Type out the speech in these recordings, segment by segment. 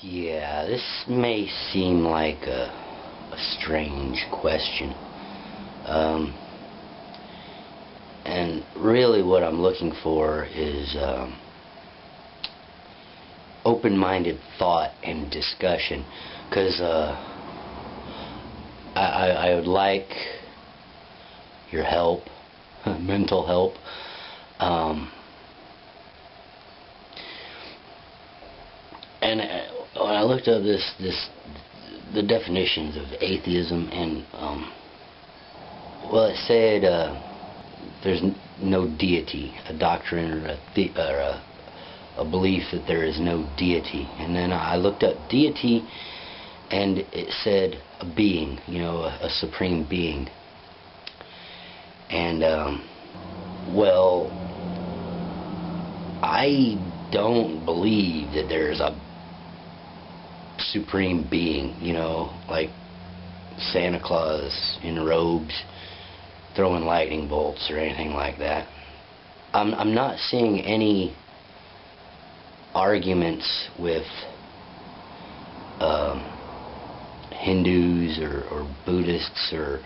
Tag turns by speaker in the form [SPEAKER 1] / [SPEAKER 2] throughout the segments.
[SPEAKER 1] Yeah, this may seem like a strange question. And really what I'm looking for is open-minded thought and discussion, because I would like your help, mental help. And when I looked up the definitions of atheism, and well, it said there's no deity, a doctrine or a belief that there is no deity. And then I looked up deity, and it said a being, a supreme being. And well, I don't believe that there's a supreme being, like Santa Claus in robes throwing lightning bolts or anything like that. I'm not seeing any arguments with Hindus or Buddhists or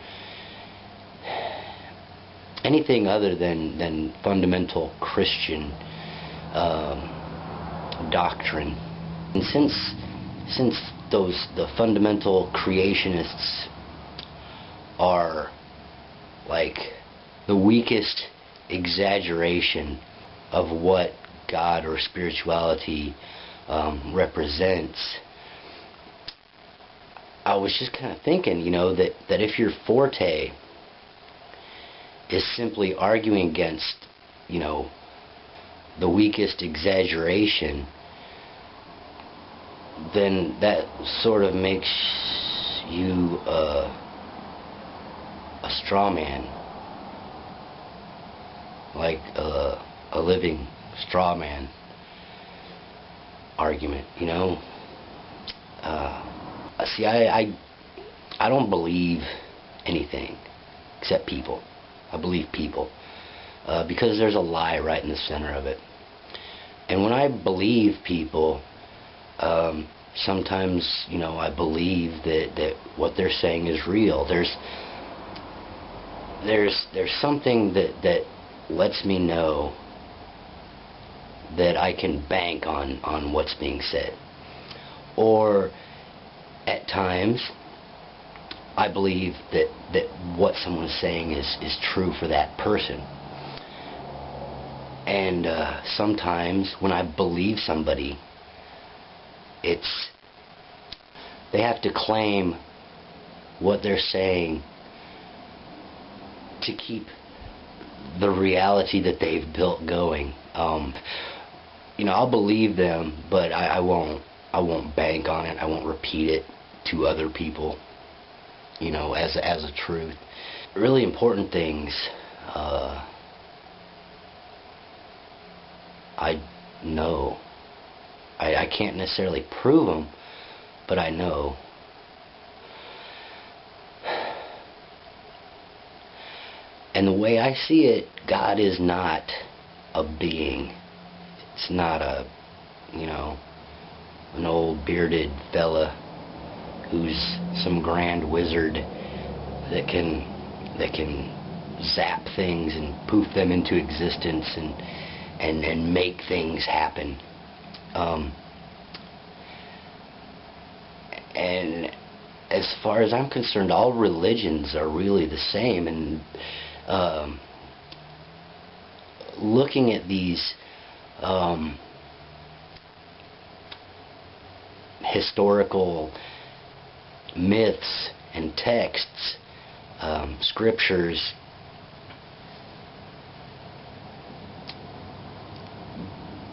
[SPEAKER 1] anything other than fundamental Christian doctrine. And since the fundamental creationists are like the weakest exaggeration of what God or spirituality represents, I was just kind of thinking, that if your forte is simply arguing against, the weakest exaggeration, then that sort of makes you a straw man, like a living straw man argument, See, I don't believe anything except people. I believe people because there's a lie right in the center of it. And when I believe people, sometimes, I believe that what they're saying is real. There's something that lets me know that I can bank on what's being said. Or at times I believe that what someone's saying is true for that person. And sometimes when I believe somebody, they have to claim what they're saying to keep the reality that they've built going. I'll believe them, but I won't bank on it. I won't repeat it to other people, as a truth. Really important things, I know. I can't necessarily prove them, but I know. And the way I see it, God is not a being. It's not an old bearded fella who's some grand wizard that can zap things and poof them into existence and make things happen. And as far as I'm concerned, all religions are really the same. And looking at these historical myths and texts, scriptures,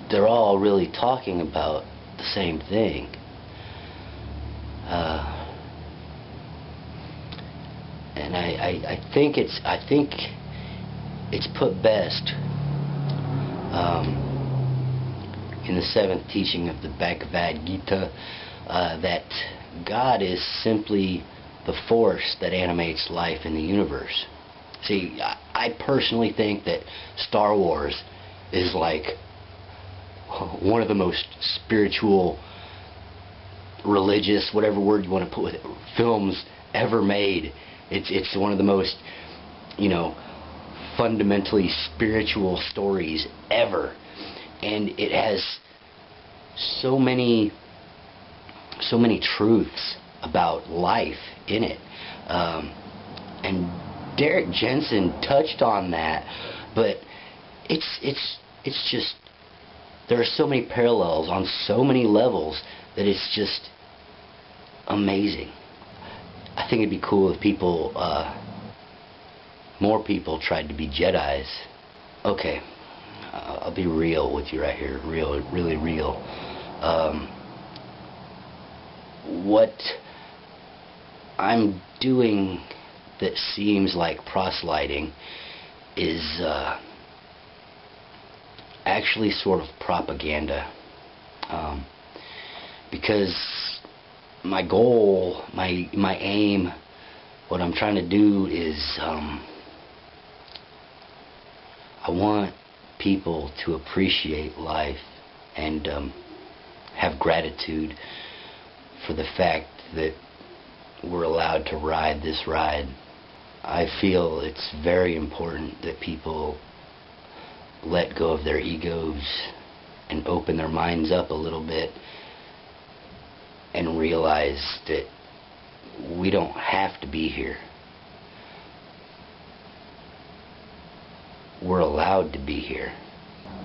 [SPEAKER 1] they're all really talking about the same thing. And I think it's put best in the 7th teaching of the Bhagavad Gita, that God is simply the force that animates life in the universe. See, I personally think that Star Wars is like one of the most spiritual religious, whatever word you want to put with it, films ever made. It's one of the most, you know, fundamentally spiritual stories ever, and it has so many truths about life in it, and Derek Jensen touched on that, but it's just, there are so many parallels on so many levels that it's just amazing. I think it'd be cool if people, more people tried to be Jedis. Okay, I'll be real with you right here, really real. What I'm doing that seems like proselyting is actually sort of propaganda, because my goal, my aim, what I'm trying to do is I want people to appreciate life and have gratitude for the fact that we're allowed to ride this ride. I feel it's very important that people let go of their egos and open their minds up a little bit and realize that we don't have to be here. We're allowed to be here.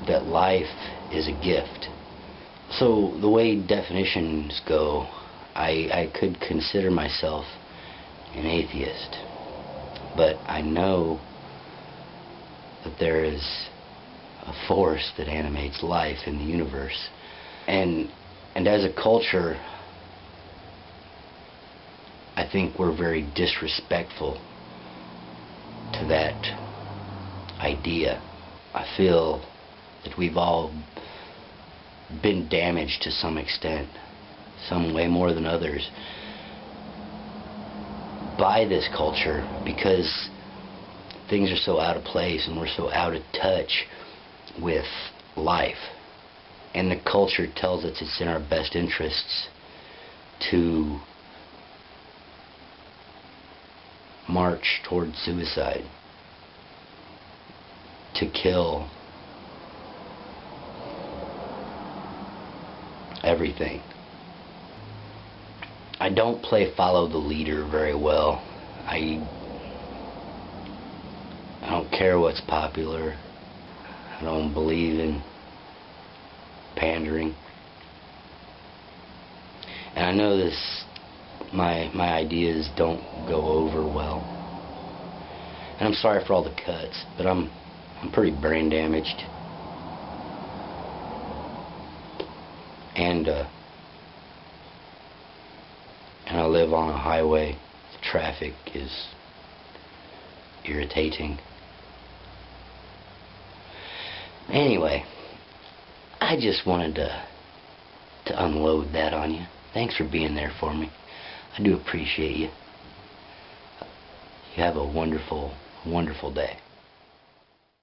[SPEAKER 1] That life is a gift. So the way definitions go, I could consider myself an atheist, but I know that there is a force that animates life in the universe, and as a culture, I think we're very disrespectful to that idea. I feel that we've all been damaged to some extent, some way more than others, by this culture, because things are so out of place and we're so out of touch with life. And the culture tells us it's in our best interests to march towards suicide, to kill everything. I don't play follow the leader very well. I don't care what's popular. I don't believe in pandering. And I know this, my ideas don't go over well. And I'm sorry for all the cuts, but I'm pretty brain damaged. And I live on a highway. The traffic is irritating. Anyway, I just wanted to unload that on you. Thanks for being there for me. I do appreciate you. You have a wonderful, wonderful day.